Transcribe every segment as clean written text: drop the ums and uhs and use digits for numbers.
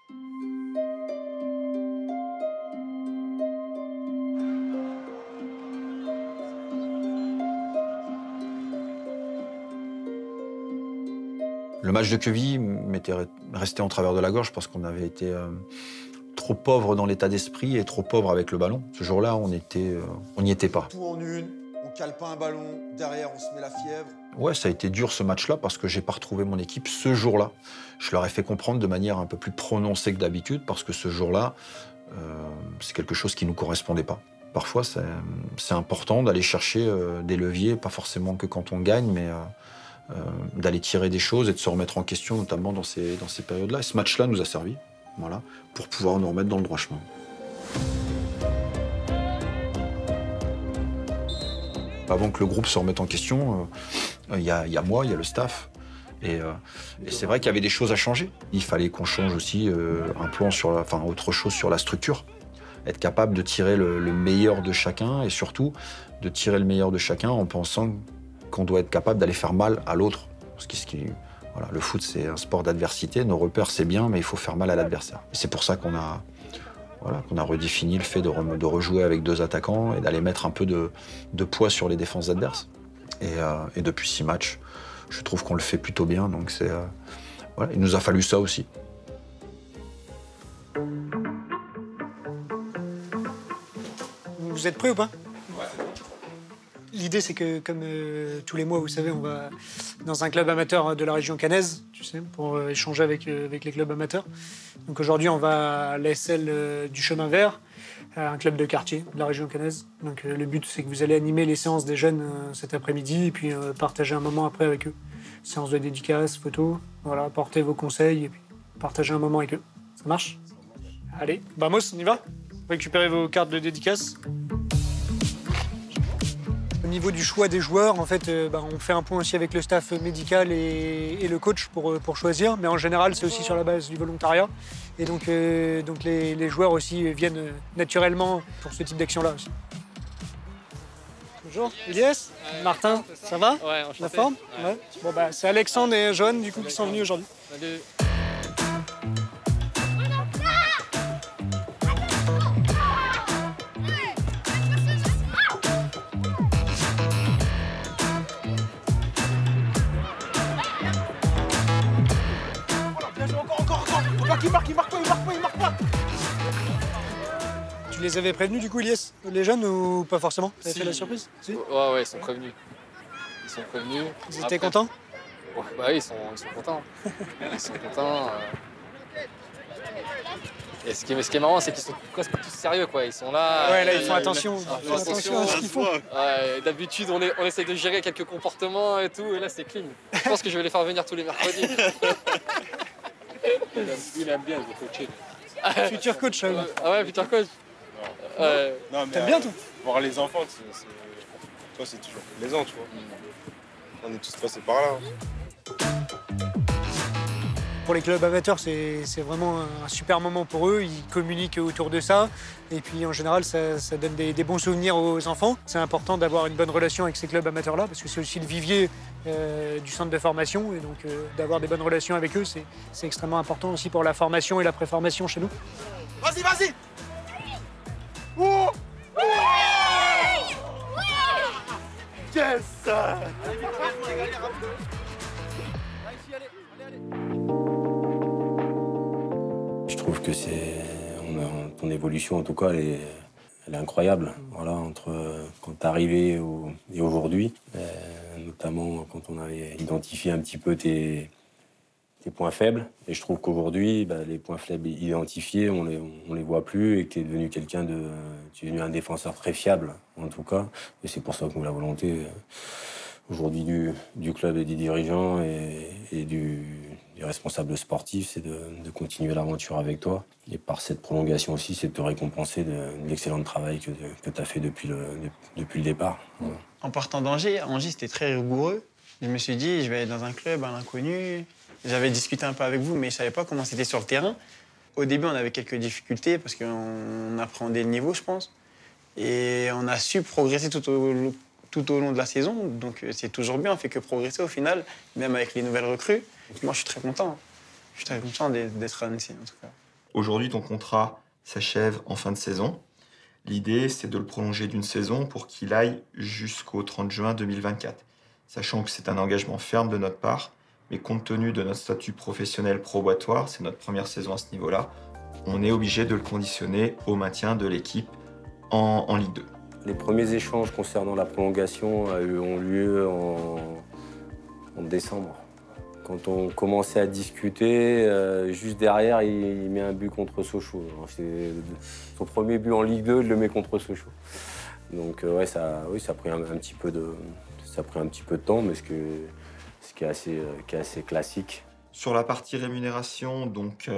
Le match de Queville m'était resté en travers de la gorge parce qu'on avait été trop pauvre dans l'état d'esprit et trop pauvre avec le ballon. Ce jour-là, on n'y était pas. Tout en une, on cale pas un ballon, derrière on se met la fièvre. Ouais, ça a été dur ce match-là parce que j'ai pas retrouvé mon équipe ce jour-là. Je leur ai fait comprendre de manière un peu plus prononcée que d'habitude parce que ce jour-là, c'est quelque chose qui nous correspondait pas. Parfois, c'est important d'aller chercher des leviers, pas forcément que quand on gagne, mais d'aller tirer des choses et de se remettre en question, notamment dans ces périodes-là. Et ce match-là nous a servi, voilà, pour pouvoir nous remettre dans le droit chemin. Avant que le groupe se remette en question, il y a moi, il y a le staff. Et c'est vrai qu'il y avait des choses à changer. Il fallait qu'on change aussi un plan autre chose sur la structure. Être capable de tirer le meilleur de chacun et surtout de tirer le meilleur de chacun en pensant qu'on doit être capable d'aller faire mal à l'autre. Voilà, le foot, c'est un sport d'adversité. Nos repères, c'est bien, mais il faut faire mal à l'adversaire. Et c'est pour ça qu'on a redéfini le fait de rejouer avec 2 attaquants et d'aller mettre un peu de poids sur les défenses adverses. Et depuis 6 matchs, je trouve qu'on le fait plutôt bien. Donc voilà, il nous a fallu ça aussi. Vous êtes prêts ou pas? L'idée, c'est que, comme tous les mois, vous savez, on va dans un club amateur de la région caennaise, tu sais, pour échanger avec les clubs amateurs. Donc aujourd'hui, on va à l'ASL du Chemin Vert, un club de quartier de la région caennaise. Donc le but, c'est que vous allez animer les séances des jeunes cet après-midi et puis partager un moment après avec eux. Séance de dédicace, photos, voilà, apporter vos conseils et puis partager un moment avec eux. Ça marche? Allez, vamos, on y va? Récupérez vos cartes de dédicace. Au niveau du choix des joueurs, en fait, on fait un point aussi avec le staff médical et le coach pour choisir. Mais en général, c'est aussi sur la base du volontariat. Et donc les joueurs aussi viennent naturellement pour ce type d'action-là aussi. Bonjour, Elias, Martin, ça va? Ouais, enchanté. La forme? Ouais. Bon, c'est Alexandre et Johan du coup qui sont venus aujourd'hui. Salut. Il marque pas. Tu les avais prévenus du coup, Elias, les jeunes, ou pas forcément? T'avais fait la surprise? Si. Ouais, ils sont prévenus. Ils étaient contents? Ouais, bah oui, ils sont contents. Ils sont contents. Et ce qui est marrant, c'est qu'ils sont presque tous sérieux, quoi. Ils sont là. Ouais, là, ils font attention. Ils font attention à ce qu'ils font. Ouais, d'habitude, on essaie de gérer quelques comportements et tout, et là, c'est clean. Je pense que je vais les faire venir tous les mercredis. Il aime bien le coacher. Futur coach, ça. Ah ouais, futur coach. Non, mais T'aimes bien, toi? voir les enfants, toi, c'est toujours plaisant, tu vois. On est tous passés par là. Pour les clubs amateurs, c'est vraiment un super moment pour eux. Ils communiquent autour de ça. Et puis, en général, ça donne des bons souvenirs aux enfants. C'est important d'avoir une bonne relation avec ces clubs amateurs-là, parce que c'est aussi le vivier du centre de formation. Et donc, d'avoir des bonnes relations avec eux, c'est extrêmement important aussi pour la formation et la préformation chez nous. Vas-y. Oh. Yes. Je trouve que ton évolution, en tout cas, elle est incroyable. Voilà, entre quand t'es arrivé et aujourd'hui, notamment quand on avait identifié un petit peu tes points faibles. Et je trouve qu'aujourd'hui, les points faibles identifiés, on les voit plus et que tu es devenu tu es devenu un défenseur très fiable, en tout cas. Et c'est pour ça que la volonté aujourd'hui du club et des dirigeants et du responsable sportif, c'est de continuer l'aventure avec toi. Et par cette prolongation aussi, c'est de te récompenser de l'excellent travail que tu as fait depuis le départ. Voilà. En partant d'Angers, c'était très rigoureux. Je me suis dit, je vais aller dans un club à l'inconnu. J'avais discuté un peu avec vous, mais je ne savais pas comment c'était sur le terrain. Au début, on avait quelques difficultés parce qu'on appréhendait le niveau, je pense. Et on a su progresser tout au long de la saison. Donc c'est toujours bien, on ne fait que progresser au final, même avec les nouvelles recrues. Moi, je suis très content. Je suis très content d'être à Annecy, en tout cas. Aujourd'hui, ton contrat s'achève en fin de saison. L'idée, c'est de le prolonger d'une saison pour qu'il aille jusqu'au 30 juin 2024. Sachant que c'est un engagement ferme de notre part, mais compte tenu de notre statut professionnel probatoire, c'est notre première saison à ce niveau-là, on est obligé de le conditionner au maintien de l'équipe en Ligue 2. Les premiers échanges concernant la prolongation ont lieu en décembre. Quand on commençait à discuter, juste derrière, il met un but contre Sochaux. C'est son premier but en Ligue 2, il le met contre Sochaux. Donc ouais, ça a pris un petit peu de temps, mais ce qui est assez classique. Sur la partie rémunération, donc,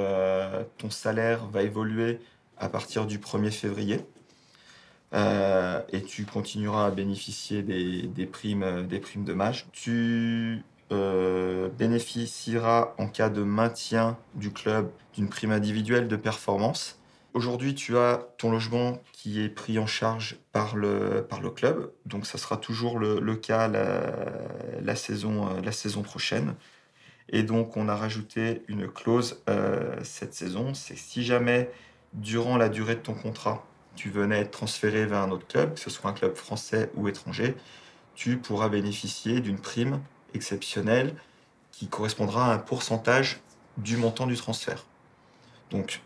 ton salaire va évoluer à partir du 1er février. Et tu continueras à bénéficier des primes de match. Tu bénéficieras en cas de maintien du club d'une prime individuelle de performance. Aujourd'hui, tu as ton logement qui est pris en charge par le club, donc ça sera toujours le cas la saison prochaine. Et donc, on a rajouté une clause cette saison, c'est que si jamais, durant la durée de ton contrat, tu venais être transféré vers un autre club, que ce soit un club français ou étranger, tu pourras bénéficier d'une prime exceptionnelle qui correspondra à un pourcentage du montant du transfert. Donc,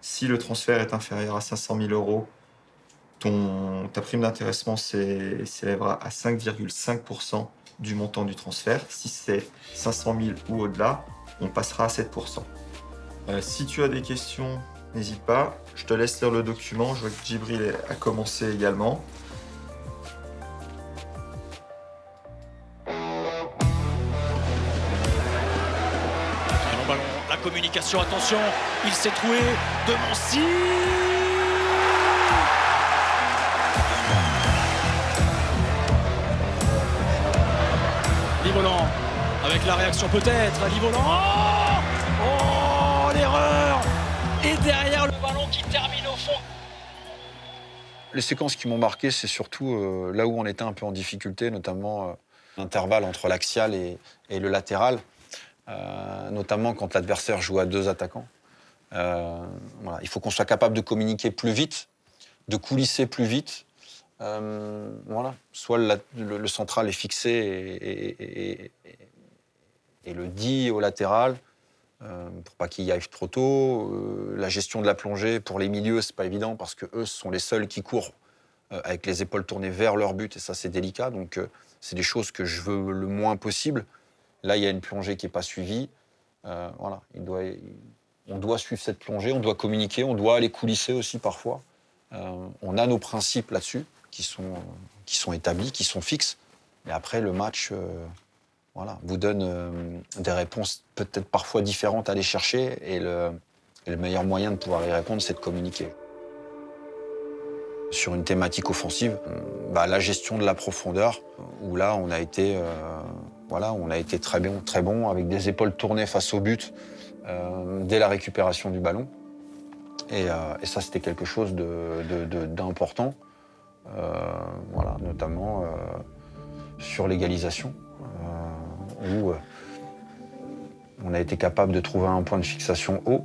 si le transfert est inférieur à 500 000 euros, ta prime d'intéressement s'élèvera à 5,5% du montant du transfert. Si c'est 500 000 ou au-delà, on passera à 7%. Si tu as des questions, n'hésite pas. Je te laisse lire le document. Je vois que Djibril a commencé également. Ballon, la communication, attention, il s'est troué de Moncy. Livolan, avec la réaction peut-être, Livolan. Oh, l'erreur. Et derrière le ballon qui termine au fond. Les séquences qui m'ont marqué, c'est surtout là où on était un peu en difficulté, notamment l'intervalle entre l'axial et le latéral. Notamment quand l'adversaire joue à 2 attaquants. Voilà. Il faut qu'on soit capable de communiquer plus vite, de coulisser plus vite. Voilà. Soit le central est fixé et le dit au latéral pour pas qu'il y aille trop tôt. La gestion de la plongée pour les milieux, c'est pas évident parce que eux sont les seuls qui courent avec les épaules tournées vers leur but et ça c'est délicat. Donc c'est des choses que je veux le moins possible. Là, il y a une plongée qui n'est pas suivie. Voilà, on doit suivre cette plongée, on doit communiquer, on doit aller coulisser aussi parfois. On a nos principes là-dessus qui sont établis, qui sont fixes. Mais après, le match voilà, vous donne des réponses peut-être parfois différentes à aller chercher. Et le meilleur moyen de pouvoir y répondre, c'est de communiquer. Sur une thématique offensive, la gestion de la profondeur, où là, on a été très bon, avec des épaules tournées face au but dès la récupération du ballon. Et ça, c'était quelque chose d'important, voilà, notamment sur l'égalisation, où on a été capable de trouver un point de fixation haut,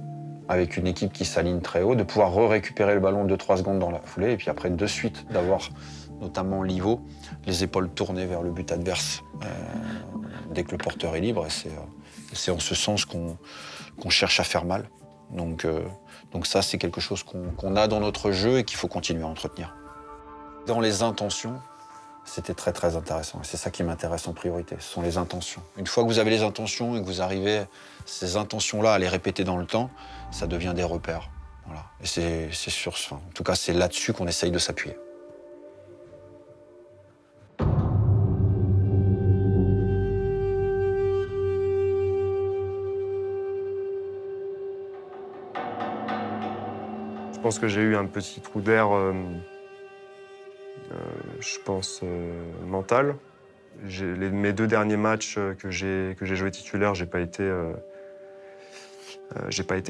avec une équipe qui s'aligne très haut, de pouvoir récupérer le ballon 2-3 secondes dans la foulée, et puis après, de suite, d'avoir notamment Livo, les épaules tournées vers le but adverse dès que le porteur est libre. Et c'est en ce sens qu'on cherche à faire mal. Donc ça, c'est quelque chose qu'on a dans notre jeu et qu'il faut continuer à entretenir. Dans les intentions, c'était très très intéressant. Et c'est ça qui m'intéresse en priorité, ce sont les intentions. Une fois que vous avez les intentions et que vous arrivez, ces intentions-là, à les répéter dans le temps, ça devient des repères. Voilà. Et c'est sur, en tout cas, c'est là-dessus qu'on essaye de s'appuyer. Je pense que j'ai eu un petit trou d'air, je pense, mental. Mes 2 derniers matchs que j'ai joué titulaire, j'ai pas été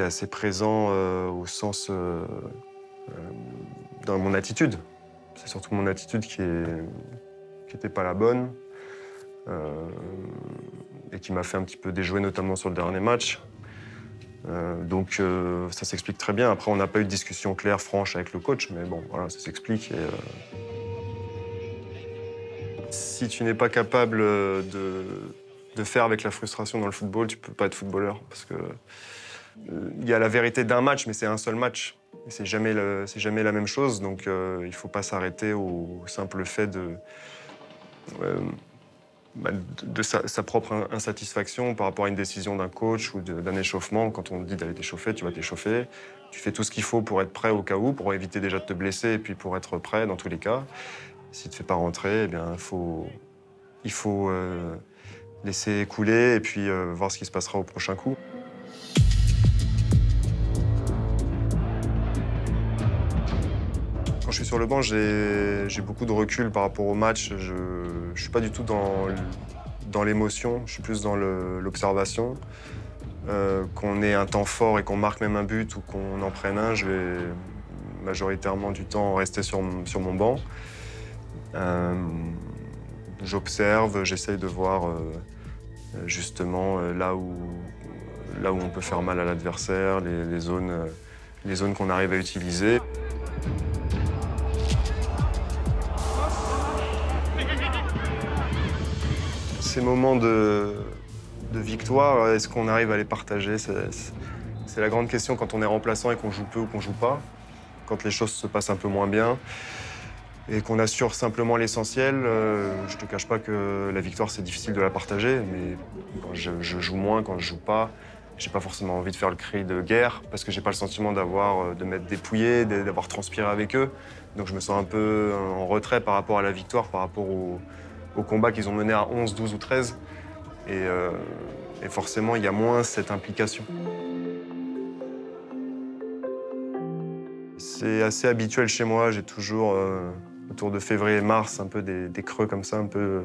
assez présent au sens dans mon attitude. C'est surtout mon attitude qui était pas la bonne et qui m'a fait un petit peu déjouer, notamment sur le dernier match. Donc ça s'explique très bien. Après, on n'a pas eu de discussion claire, franche avec le coach, mais bon, voilà, ça s'explique. Si tu n'es pas capable de faire avec la frustration dans le football, tu peux pas être footballeur. Parce que il y a la vérité d'un match, mais c'est un seul match. Et c'est jamais la même chose, donc il faut pas s'arrêter au simple fait de sa propre insatisfaction par rapport à une décision d'un coach ou d'un échauffement. Quand on te dit d'aller t'échauffer, tu vas t'échauffer. Tu fais tout ce qu'il faut pour être prêt au cas où, pour éviter déjà de te blesser et puis pour être prêt dans tous les cas. Si tu ne te fais pas rentrer, eh bien, il faut laisser couler et puis voir ce qui se passera au prochain coup. Quand je suis sur le banc, j'ai beaucoup de recul par rapport au match. Je ne suis pas du tout dans l'émotion, je suis plus dans l'observation. Qu'on ait un temps fort et qu'on marque même un but ou qu'on en prenne un, je vais majoritairement du temps rester sur mon banc. J'observe, j'essaye de voir justement là où on peut faire mal à l'adversaire, les zones qu'on arrive à utiliser. Ces moments de victoire, est-ce qu'on arrive à les partager? C'est la grande question quand on est remplaçant et qu'on joue peu ou qu'on joue pas. Quand les choses se passent un peu moins bien et qu'on assure simplement l'essentiel, je te cache pas que la victoire, c'est difficile de la partager, mais quand je joue moins, quand je joue pas, j'ai pas forcément envie de faire le cri de guerre parce que j'ai pas le sentiment de m'être dépouillé, d'avoir transpiré avec eux. Donc je me sens un peu en retrait par rapport à la victoire, par rapport au combat qu'ils ont mené à 11, 12 ou 13. Et forcément, il y a moins cette implication. C'est assez habituel chez moi. J'ai toujours, autour de février-mars, un peu des creux comme ça, un peu...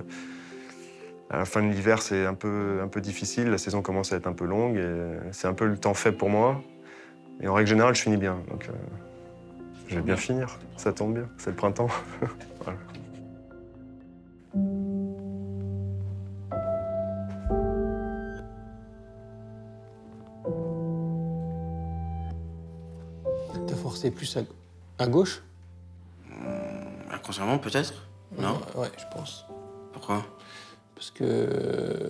À la fin de l'hiver, c'est un peu difficile. La saison commence à être un peu longue et c'est un peu le temps faible pour moi. Et en règle générale, je finis bien. Donc, je vais bien finir. Ça tombe bien. C'est le printemps. Voilà. T'as forcé plus à gauche? Inconsciemment, peut-être? Non? Ouais, je pense. Pourquoi? Parce que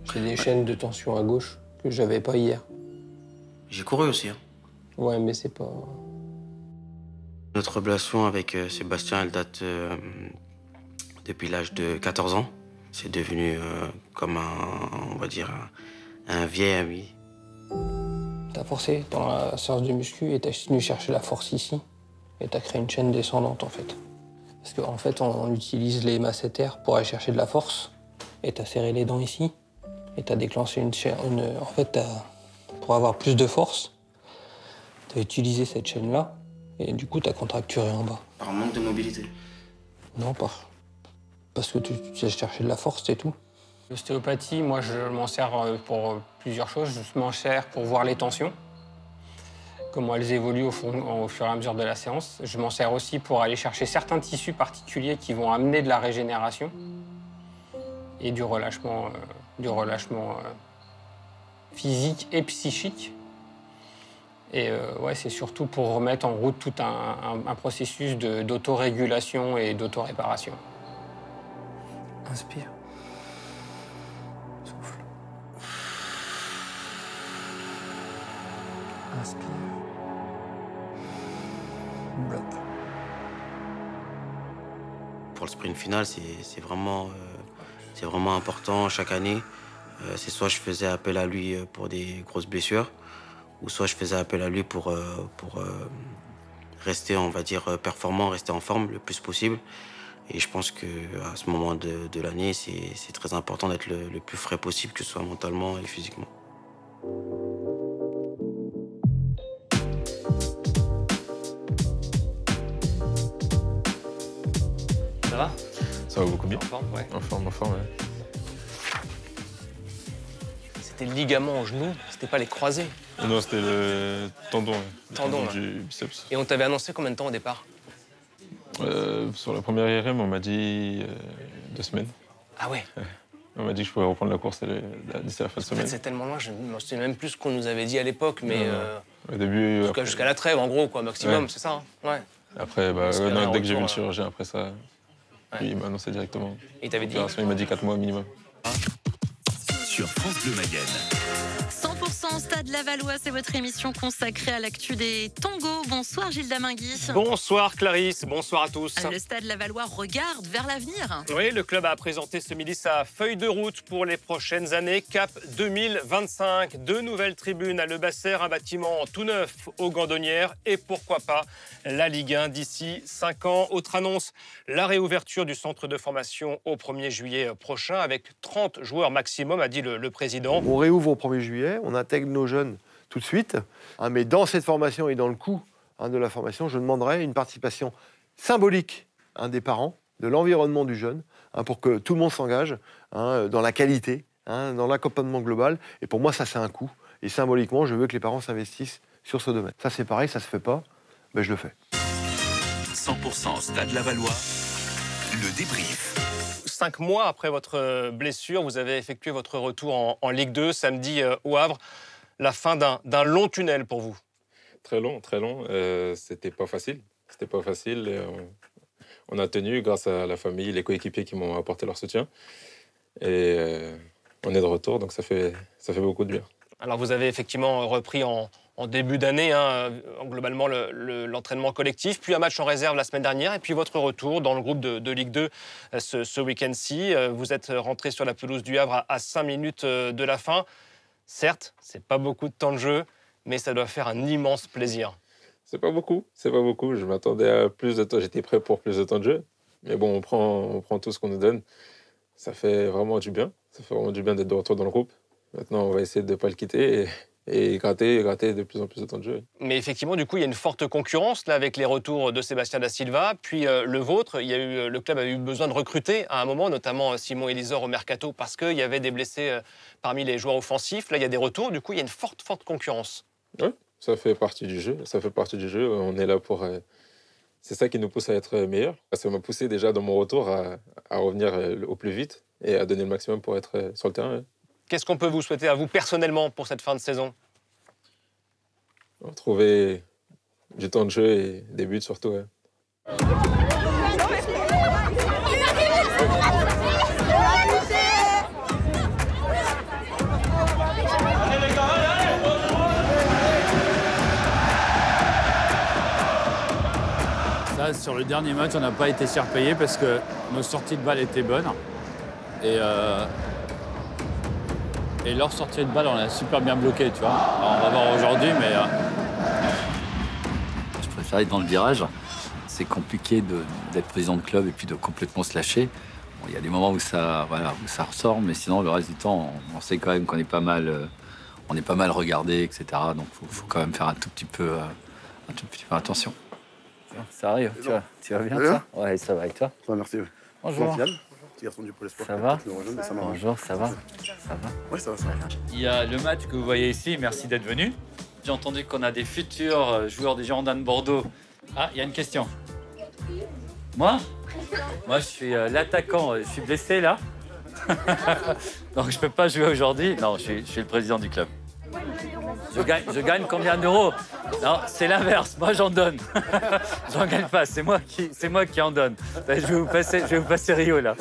j'ai des chaînes de tension à gauche que j'avais pas hier. J'ai couru aussi. Hein. Ouais, mais c'est pas... Notre relation avec Sébastien, elle date depuis l'âge de 14 ans. C'est devenu comme on va dire, un vieil ami. T'as forcé dans la séance de muscu et t'as venu chercher la force ici. Et t'as créé une chaîne descendante, en fait. Parce qu'en fait, on utilise les masséters pour aller chercher de la force. Et t'as serré les dents ici. Et t'as déclenché une chaîne... En fait, pour avoir plus de force, t'as utilisé cette chaîne-là. Et du coup, t'as contracturé en bas. Par manque de mobilité? Non, parce que tu as cherché de la force, c'est tout. L'ostéopathie, moi, je m'en sers pour plusieurs choses. Je m'en sers pour voir les tensions, comment elles évoluent au fur et à mesure de la séance. Je m'en sers aussi pour aller chercher certains tissus particuliers qui vont amener de la régénération et du relâchement physique et psychique. Et ouais, c'est surtout pour remettre en route tout un processus d'autorégulation et d'autoréparation. Inspire. Souffle. Inspire. Bloc. Pour le sprint final, c'est vraiment important chaque année. C'est soit je faisais appel à lui pour des grosses blessures, ou soit je faisais appel à lui pour rester, on va dire, performant, rester en forme le plus possible. Et je pense qu'à ce moment de l'année, c'est très important d'être le plus frais possible, que ce soit mentalement et physiquement. Ça va? Ça va beaucoup bien. En forme, ouais. En forme, ouais. C'était le ligament au genou, c'était pas les croisés. Non, c'était le tendon. Ouais. Le tendon du biceps. Et on t'avait annoncé combien de temps au départ? Sur la première IRM, on m'a dit 2 semaines. Ah ouais? On m'a dit que je pouvais reprendre la course d'ici la fin de En fait, semaine. c'est tellement loin, je me souviens même plus ce qu'on nous avait dit à l'époque, mais Au début, jusqu'à la trêve, en gros, quoi, maximum, Ouais. c'est ça, hein. Ouais. après, bah, Espérer non, un dès que j'ai vu le retour, chirurgien, après ça, Ouais. il m'a annoncé directement. Et il t'avait dit L'opération, il m'a dit 4 mois minimum. Sur France Bleu Mayenne. 100% Stade Lavallois, c'est votre émission consacrée à l'actu des tangos. Bonsoir Gilles Damingui. Bonsoir Clarisse, bonsoir à tous. Le Stade Lavallois regarde vers l'avenir. Oui, le club a présenté ce midi sa feuille de route pour les prochaines années, cap 2025. 2 nouvelles tribunes à Le Basser, un bâtiment tout neuf aux Gandonnières et pourquoi pas la Ligue 1 d'ici 5 ans. Autre annonce, la réouverture du centre de formation au 1er juillet prochain avec 30 joueurs maximum, a dit le président. On réouvre au 1er juillet, on intègre nos jeunes tout de suite, mais dans cette formation et dans le coût de la formation, je demanderai une participation symbolique des parents, de l'environnement du jeune, pour que tout le monde s'engage dans la qualité, dans l'accompagnement global. Et pour moi, ça, c'est un coût. Et symboliquement, je veux que les parents s'investissent sur ce domaine. Ça, c'est pareil, ça se fait pas, je le fais. 100% Stade Lavallois, le débrief. 5 mois après votre blessure, vous avez effectué votre retour en Ligue 2 samedi au Havre. La fin d'un long tunnel pour vous. Très long, très long. C'était pas facile. C'était pas facile. Et on a tenu grâce à la famille, les coéquipiers qui m'ont apporté leur soutien. Et on est de retour, donc ça fait beaucoup de bien. Alors vous avez effectivement repris en début d'année, globalement l'entraînement collectif, puis un match en réserve la semaine dernière, et puis votre retour dans le groupe de Ligue 2 ce week-end-ci. Vous êtes rentré sur la pelouse du Havre à 5 minutes de la fin. Certes, c'est pas beaucoup de temps de jeu, mais ça doit faire un immense plaisir. C'est pas beaucoup. Je m'attendais à plus de temps. J'étais prêt pour plus de temps de jeu. Mais bon, on prend tout ce qu'on nous donne. Ça fait vraiment du bien. Ça fait vraiment du bien d'être de retour dans le groupe. Maintenant, on va essayer de ne pas le quitter et gratter de plus en plus de temps de jeu. Mais effectivement, du coup, il y a une forte concurrence là, avec les retours de Sébastien Da Silva. Puis le vôtre, le club a eu besoin de recruter à un moment, notamment Simon Elisor au Mercato, parce qu'il y avait des blessés parmi les joueurs offensifs. Là, il y a des retours. Du coup, il y a une forte concurrence. Oui, ça fait partie du jeu. On est là pour... C'est ça qui nous pousse à être meilleurs. Ça m'a poussé déjà dans mon retour à revenir au plus vite et à donner le maximum pour être sur le terrain. Qu'est-ce qu'on peut vous souhaiter à vous personnellement pour cette fin de saison? Retrouver du temps de jeu et des buts surtout. Ouais. Ça, sur le dernier match, on n'a pas été cher payé parce que nos sorties de balles étaient bonnes. Et leur sortie de balle, on a super bien bloqué, tu vois. Alors, on va voir aujourd'hui, mais... Je préfère être dans le virage. C'est compliqué d'être président de club et puis de complètement se lâcher. Bon, il y a des moments où ça ressort, mais sinon, le reste du temps, on sait quand même qu'on est pas mal, regardé, etc. Donc, il faut quand même faire un tout petit peu attention. Ça arrive, tu vas bien, toi? Ouais, ça va, et toi? Merci. Bonjour. Petit garçon du Pôle Espoir. Ça va? Ça Bonjour, ça va? Ça va? Oui, ça va. Il y a le match que vous voyez ici, merci d'être venu. J'ai entendu qu'on a des futurs joueurs des Girondins de Bordeaux. Ah, il y a une question. Moi, je suis l'attaquant, je suis blessé là. Donc je peux pas jouer aujourd'hui. Non, je suis le président du club. Je gagne combien d'euros? Non, c'est l'inverse. Moi, j'en donne. J'en gagne pas. C'est moi qui en donne. Je vais vous passer Rio là.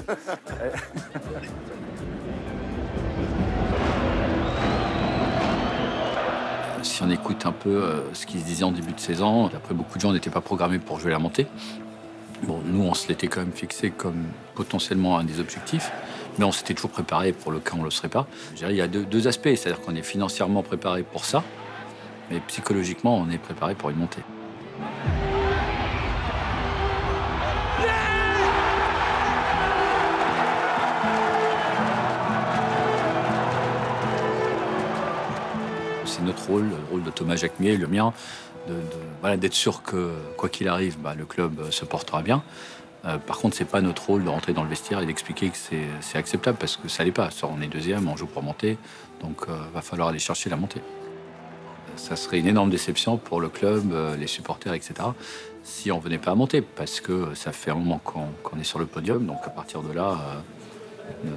Si on écoute un peu ce qui se disait en début de saison, d'après beaucoup de gens, on n'était pas programmés pour jouer la montée. Bon, nous, on se l'était quand même fixé comme potentiellement un des objectifs, mais on s'était toujours préparé pour le cas où on ne le serait pas. Je dirais, il y a deux aspects, c'est-à-dire qu'on est financièrement préparé pour ça, mais psychologiquement, on est préparé pour une montée. C'est notre rôle, le rôle de Thomas Jacquemier, le mien, d'être sûr que, quoi qu'il arrive, le club se portera bien. Par contre, c'est pas notre rôle de rentrer dans le vestiaire et d'expliquer que c'est acceptable, parce que ça l'est pas. On est deuxième, on joue pour monter, donc va falloir aller chercher la montée. Ça serait une énorme déception pour le club, les supporters, etc., si on venait pas à monter, parce que ça fait un moment qu'on est sur le podium, donc à partir de là,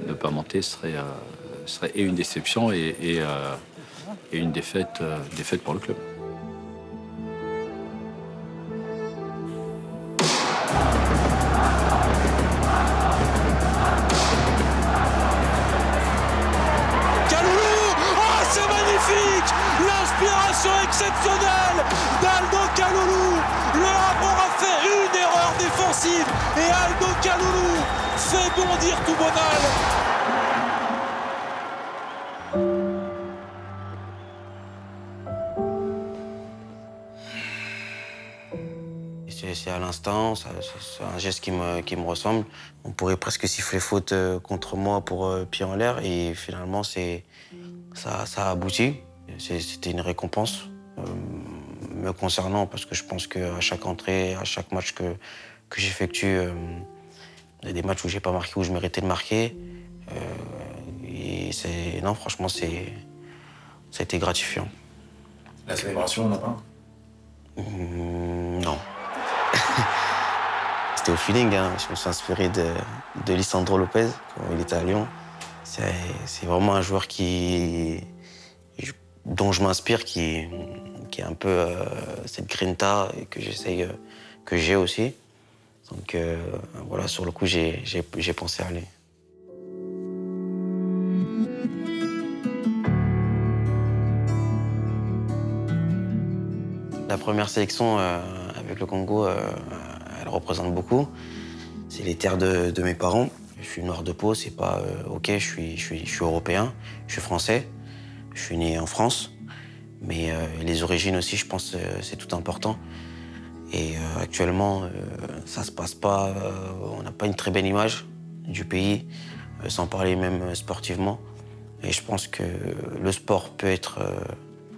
Ne pas monter serait et une déception et une défaite pour le club. L'inspiration exceptionnelle d'Aldo Kaloulou. Le Havre aura fait une erreur défensive et Aldo Kaloulou fait bondir Toubonal. C'est à l'instant, c'est un geste qui me ressemble. On pourrait presque siffler faute contre moi pour pied en l'air et finalement ça a abouti. C'était une récompense me concernant parce que je pense qu'à chaque entrée, à chaque match que j'effectue, il y a des matchs où j'ai pas marqué, où je méritais de marquer. Et non, franchement, ça a été gratifiant. La célébration, on n'a pas? Non. C'était au feeling, hein. Je me suis inspiré de Lisandro Lopez quand il était à Lyon. C'est vraiment un joueur dont je m'inspire, qui est un peu cette grinta et que j'ai aussi. Donc voilà, sur le coup, j'ai pensé à lui. La première sélection avec le Congo, elle représente beaucoup. C'est les terres de mes parents. Je suis noir de peau, c'est pas OK, je suis européen, je suis français. Je suis né en France, mais les origines aussi, je pense, c'est tout important. Et actuellement, ça se passe pas, on n'a pas une très belle image du pays, sans parler même sportivement. Et je pense que le sport peut être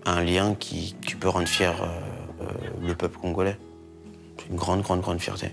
un lien qui peut rendre fier le peuple congolais. C'est une grande fierté.